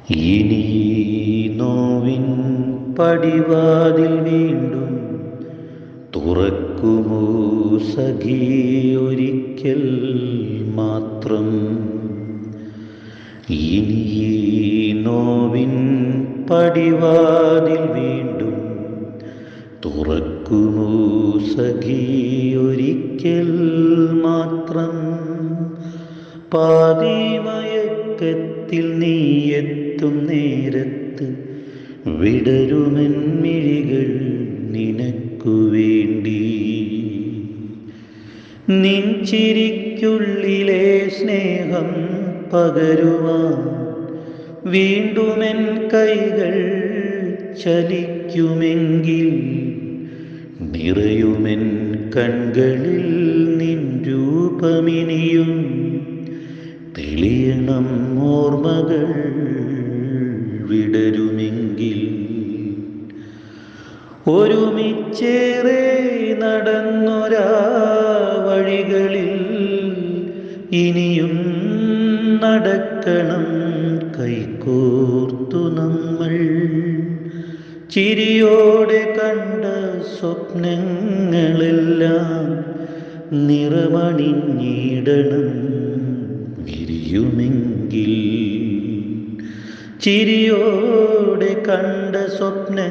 ഇനി നോവിൻ പടിവാതിൽ വീണ്ടും തുറക്കുമോ സഖി ഒരിക്കൽ മാത്രം. ഇനി നോവിൻ പടിവാതിൽ വീണ്ടും തുറക്കുമോ സഖി ഒരിക്കൽ മാത്രം. പാതിമയക്കത്തിൽ നീ എത്തും നേരത്ത് വിടരുമെൻ മിഴികൾ നിനക്കു വേണ്ടി. നിൻ ചിരിക്കുള്ളിലെ സ്നേഹം പകരുവാൻ വീണ്ടുമെൻ കൈകൾ ചലിക്കുമെങ്കിൽ നിറയുമെൻ കൺകളിൽ നിൻ രൂപമിനിയും തെളിയണം ഓർമ്മകൾ വിടരുമെങ്കിൽ. ഒരുമിച്ചേറെ നടന്നൊരാ വഴികളിൽ ഇനിയും നടക്കണം കൈകോർത്തു നമ്മൾ. ചിരിയോടെ കണ്ട സ്വപ്നങ്ങളെല്ലാം നിറമണിഞ്ഞിടണം വിരിയുമെങ്കിൽ. ചിരിയോടെ കണ്ട സ്വപ്നങ്ങളെല്ലാം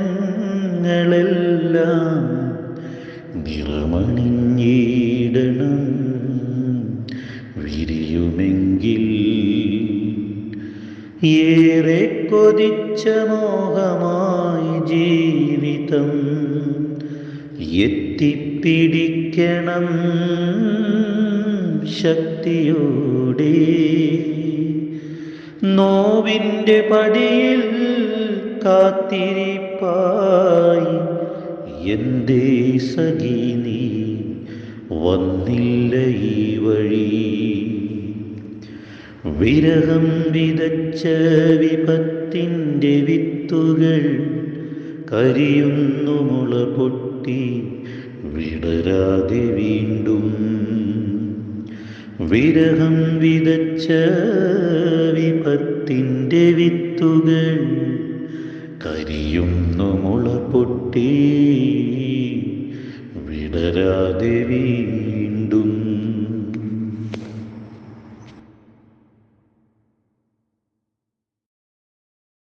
നിറമണിഞ്ഞിടണം വിരിയുമെങ്കിൽ. ഏറെ കൊതിച്ച മോഹമായി ജീവിതം എത്തിപ്പിടിക്കണം ശക്തിയോടെ. നോവിൻ്റെ പടിയിൽ കാത്തിരിപ്പായി എന്തേ സഖി നീ വന്നില്ല ഈ വഴി. വിരഹം വിതച്ച വിപത്തിൻ്റെ വിത്തുകൾ കരിയുന്നു മുള പൊട്ടി വിടരാതെ വീണ്ടും. വിരഹം വിതച്ച വിപത്തിൻ്റെ വിത്തുകൾ കരിയുന്നു മുള പൊട്ടി വിടരാതെ വീണ്ടും.